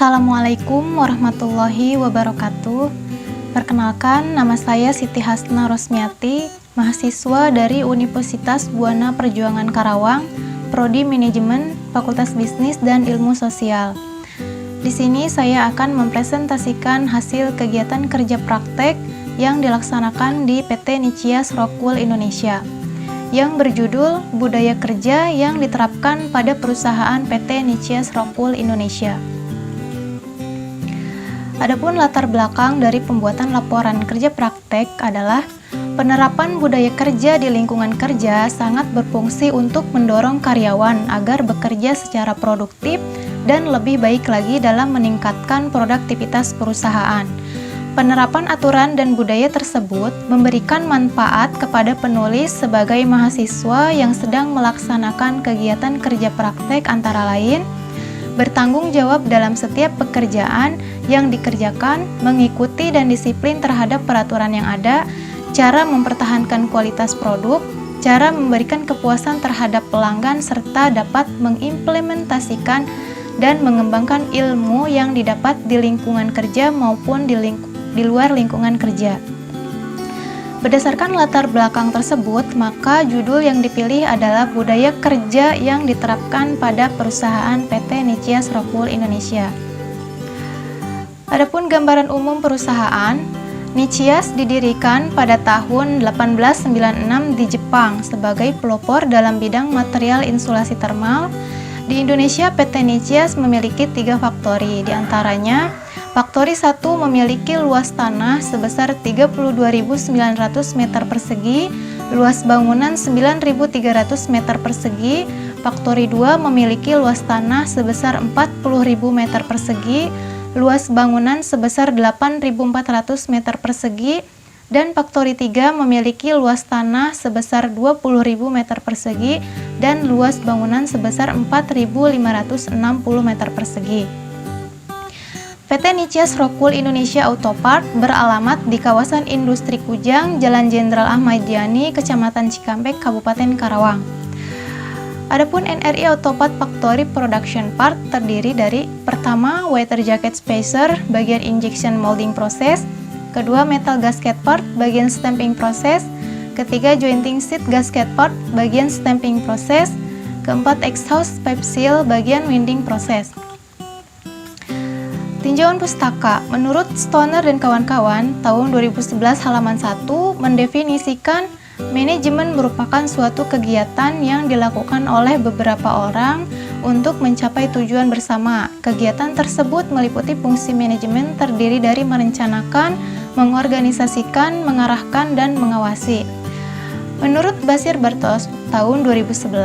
Assalamualaikum warahmatullahi wabarakatuh. Perkenalkan, nama saya Siti Hasna Rosmiati, mahasiswa dari Universitas Buana Perjuangan Karawang, Prodi Manajemen, Fakultas Bisnis dan Ilmu Sosial. Di sini saya akan mempresentasikan hasil kegiatan kerja praktek yang dilaksanakan di PT Nicias Rockwool Indonesia, yang berjudul Budaya Kerja yang diterapkan pada perusahaan PT Nicias Rockwool Indonesia. Adapun latar belakang dari pembuatan laporan kerja praktek adalah penerapan budaya kerja di lingkungan kerja sangat berfungsi untuk mendorong karyawan agar bekerja secara produktif dan lebih baik lagi dalam meningkatkan produktivitas perusahaan. Penerapan aturan dan budaya tersebut memberikan manfaat kepada penulis sebagai mahasiswa yang sedang melaksanakan kegiatan kerja praktek antara lain bertanggung jawab dalam setiap pekerjaan yang dikerjakan, mengikuti dan disiplin terhadap peraturan yang ada, cara mempertahankan kualitas produk, cara memberikan kepuasan terhadap pelanggan, serta dapat mengimplementasikan dan mengembangkan ilmu yang didapat di lingkungan kerja maupun di luar lingkungan kerja. Berdasarkan latar belakang tersebut, maka judul yang dipilih adalah Budaya Kerja yang diterapkan pada perusahaan PT Nicias Rockwool Indonesia. Adapun gambaran umum perusahaan, Nicias didirikan pada tahun 1896 di Jepang sebagai pelopor dalam bidang material insulasi termal. Di Indonesia, PT Nicias memiliki 3 faktori, diantaranya Faktori 1 memiliki luas tanah sebesar 32.900 meter persegi, luas bangunan 9.300 meter persegi. Faktori 2 memiliki luas tanah sebesar 40.000 meter persegi, luas bangunan sebesar 8.400 meter persegi, dan Faktori 3 memiliki luas tanah sebesar 20.000 meter persegi dan luas bangunan sebesar 4.560 meter persegi. PT Nicias Rockwool Indonesia Autopart beralamat di kawasan Industri Kujang, Jalan Jenderal Ahmad Yani, Kecamatan Cikampek, Kabupaten Karawang. Adapun NRI Autopart Factory Production Part terdiri dari pertama, water jacket spacer, bagian injection molding proses, kedua, metal gasket part, bagian stamping proses, ketiga, jointing sheet gasket part, bagian stamping proses, keempat, exhaust pipe seal, bagian winding proses. Tinjauan pustaka, menurut Stoner dan kawan-kawan, tahun 2011 halaman 1 mendefinisikan manajemen merupakan suatu kegiatan yang dilakukan oleh beberapa orang untuk mencapai tujuan bersama. Kegiatan tersebut meliputi fungsi manajemen terdiri dari merencanakan, mengorganisasikan, mengarahkan, dan mengawasi. Menurut Basir Bartos, tahun 2011,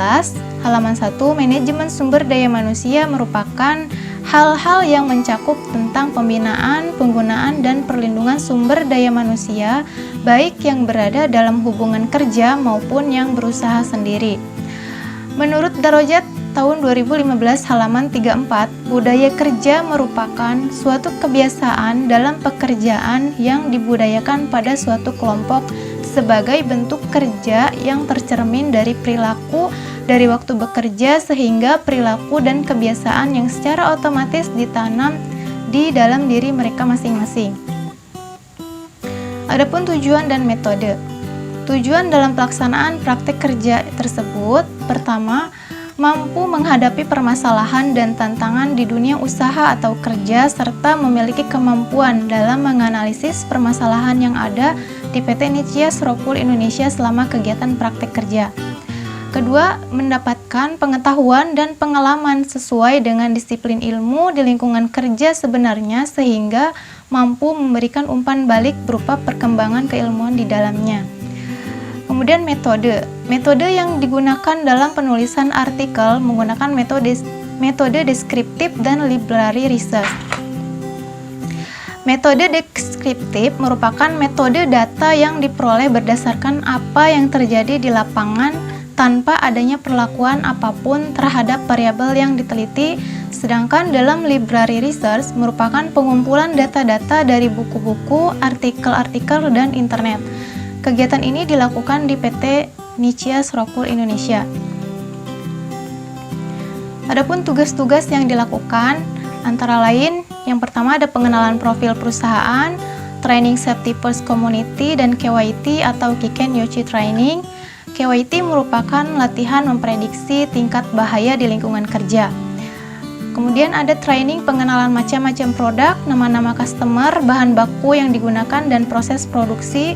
halaman 1, manajemen sumber daya manusia merupakan hal-hal yang mencakup tentang pembinaan, penggunaan, dan perlindungan sumber daya manusia, baik yang berada dalam hubungan kerja maupun yang berusaha sendiri. Menurut Darajat, tahun 2015 halaman 34, budaya kerja merupakan suatu kebiasaan dalam pekerjaan yang dibudayakan pada suatu kelompok sebagai bentuk kerja yang tercermin dari perilaku dari waktu bekerja sehingga perilaku dan kebiasaan yang secara otomatis ditanam di dalam diri mereka masing-masing. Adapun tujuan dan metode. Tujuan dalam pelaksanaan praktek kerja tersebut, pertama, mampu menghadapi permasalahan dan tantangan di dunia usaha atau kerja serta memiliki kemampuan dalam menganalisis permasalahan yang ada di PT Nicias Rockwool Indonesia selama kegiatan praktek kerja. Kedua, mendapatkan pengetahuan dan pengalaman sesuai dengan disiplin ilmu di lingkungan kerja sebenarnya sehingga mampu memberikan umpan balik berupa perkembangan keilmuan di dalamnya. Kemudian metode. Metode yang digunakan dalam penulisan artikel menggunakan metode deskriptif dan library research. Metode deskriptif merupakan metode data yang diperoleh berdasarkan apa yang terjadi di lapangan tanpa adanya perlakuan apapun terhadap variabel yang diteliti, sedangkan dalam library research merupakan pengumpulan data-data dari buku-buku, artikel-artikel, dan internet. Kegiatan ini dilakukan di PT Nicias Rockwool Indonesia. Adapun tugas-tugas yang dilakukan Antara lain, yang pertama ada pengenalan profil perusahaan, training safety first community, dan KYT atau Kiken Yoshi training. KYT merupakan latihan memprediksi tingkat bahaya di lingkungan kerja. Kemudian ada training pengenalan macam-macam produk, nama-nama customer, bahan baku yang digunakan, dan proses produksi.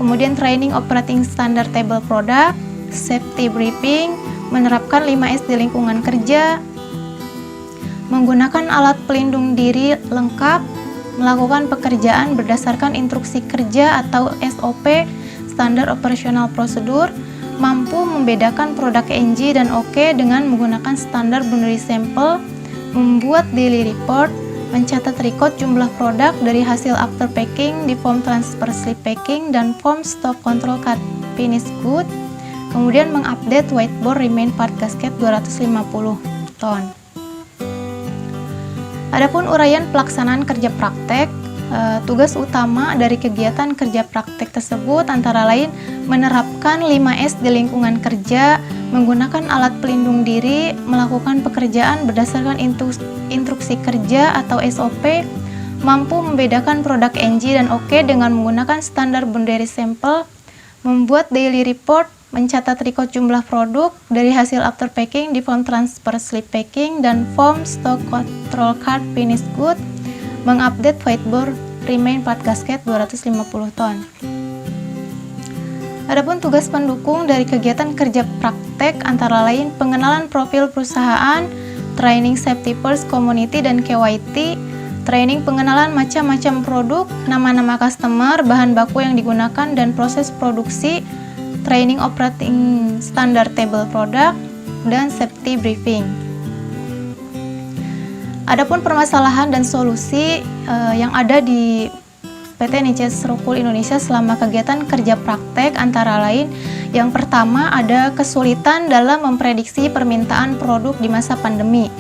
Kemudian training operating standard table product, safety briefing, menerapkan 5S di lingkungan kerja, menggunakan alat pelindung diri lengkap, melakukan pekerjaan berdasarkan instruksi kerja atau SOP, standar operational procedure, mampu membedakan produk NG dan OK dengan menggunakan standar boundary sample, membuat daily report, mencatat record jumlah produk dari hasil after packing di form transfer slip packing dan form stock control card finished good, kemudian mengupdate whiteboard remain part gasket 250 ton. Adapun uraian pelaksanaan kerja praktek, tugas utama dari kegiatan kerja praktek tersebut antara lain menerapkan 5S di lingkungan kerja, menggunakan alat pelindung diri, melakukan pekerjaan berdasarkan instruksi kerja atau SOP, mampu membedakan produk NG dan OK dengan menggunakan standar boundary sample, membuat daily report, mencatat record jumlah produk dari hasil after packing di form transfer slip packing dan form stock control card finished good, mengupdate whiteboard remain part gasket 250 ton. Adapun tugas pendukung dari kegiatan kerja praktek antara lain pengenalan profil perusahaan, training safety first community dan KYT, training pengenalan macam-macam produk, nama-nama customer, bahan baku yang digunakan dan proses produksi, training operating standard table product, dan safety briefing. Adapun permasalahan dan solusi yang ada di PT NICEAS Rockwool Indonesia selama kegiatan kerja praktek antara lain yang pertama ada kesulitan dalam memprediksi permintaan produk di masa pandemi.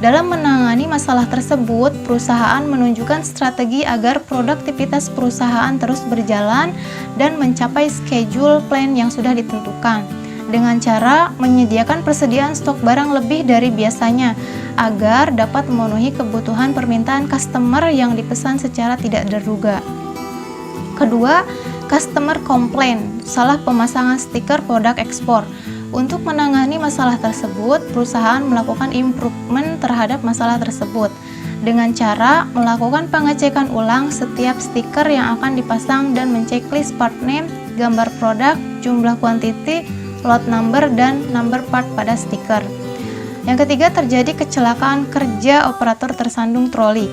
Dalam menangani masalah tersebut, perusahaan menunjukkan strategi agar produktivitas perusahaan terus berjalan dan mencapai schedule plan yang sudah ditentukan dengan cara menyediakan persediaan stok barang lebih dari biasanya agar dapat memenuhi kebutuhan permintaan customer yang dipesan secara tidak terduga. Kedua, customer complaint, salah pemasangan stiker produk ekspor. Untuk menangani masalah tersebut, perusahaan melakukan improvement terhadap masalah tersebut dengan cara melakukan pengecekan ulang setiap stiker yang akan dipasang dan menceklis part name, gambar produk, jumlah kuantiti, lot number, dan number part pada stiker. Yang ketiga, terjadi kecelakaan kerja operator tersandung troli.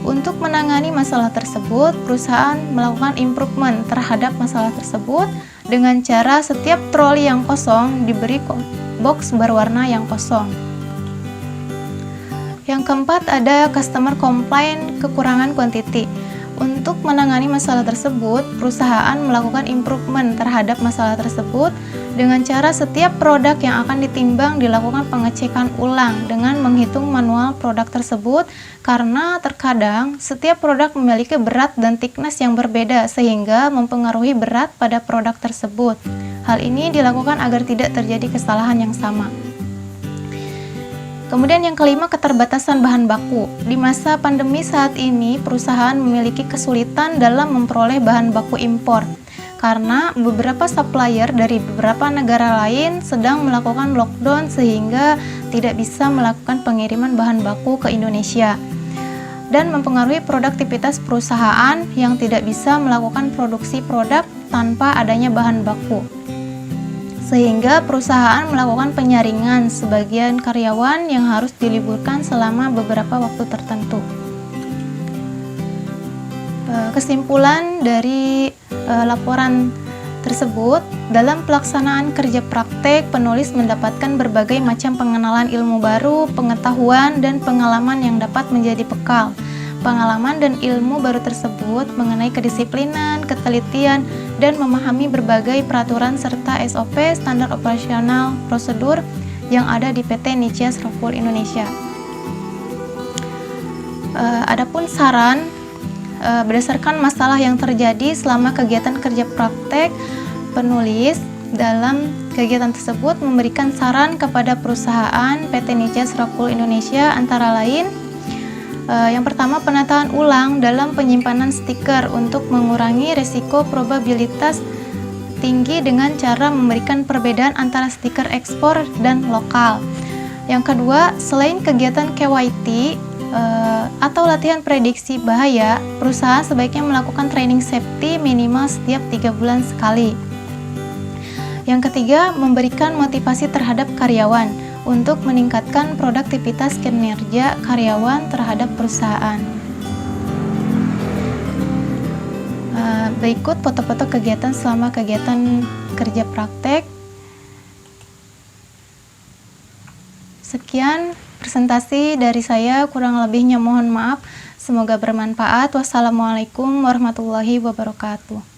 Untuk menangani masalah tersebut, perusahaan melakukan improvement terhadap masalah tersebut dengan cara setiap troli yang kosong diberi box berwarna yang kosong. Yang keempat, ada customer complaint kekurangan kuantiti. Untuk menangani masalah tersebut, perusahaan melakukan improvement terhadap masalah tersebut dengan cara setiap produk yang akan ditimbang dilakukan pengecekan ulang dengan menghitung manual produk tersebut karena terkadang setiap produk memiliki berat dan thickness yang berbeda sehingga mempengaruhi berat pada produk tersebut. Hal ini dilakukan agar tidak terjadi kesalahan yang sama. Kemudian yang kelima, keterbatasan bahan baku. Di masa pandemi saat ini, perusahaan memiliki kesulitan dalam memperoleh bahan baku impor karena beberapa supplier dari beberapa negara lain sedang melakukan lockdown sehingga tidak bisa melakukan pengiriman bahan baku ke Indonesia dan mempengaruhi produktivitas perusahaan yang tidak bisa melakukan produksi produk tanpa adanya bahan baku. Sehingga perusahaan melakukan penyaringan sebagian karyawan yang harus diliburkan selama beberapa waktu tertentu. Kesimpulan dari laporan tersebut, dalam pelaksanaan kerja praktek, penulis mendapatkan berbagai macam pengenalan ilmu baru, pengetahuan, dan pengalaman yang dapat menjadi bekal. Pengalaman dan ilmu baru tersebut mengenai kedisiplinan, ketelitian, dan memahami berbagai peraturan serta SOP standar operasional prosedur yang ada di PT NICEAS Rockwool Indonesia. Adapun saran berdasarkan masalah yang terjadi selama kegiatan kerja praktek, penulis dalam kegiatan tersebut memberikan saran kepada perusahaan PT NICEAS Rockwool Indonesia antara lain Yang pertama, penataan ulang dalam penyimpanan stiker untuk mengurangi risiko probabilitas tinggi dengan cara memberikan perbedaan antara stiker ekspor dan lokal. Yang kedua, selain kegiatan KYT atau latihan prediksi bahaya, perusahaan sebaiknya melakukan training safety minimal setiap 3 bulan sekali. Yang ketiga, memberikan motivasi terhadap karyawan untuk meningkatkan produktivitas kinerja karyawan terhadap perusahaan. Berikut foto-foto kegiatan selama kegiatan kerja praktek. Sekian presentasi dari saya, kurang lebihnya mohon maaf. Semoga bermanfaat. Wassalamualaikum warahmatullahi wabarakatuh.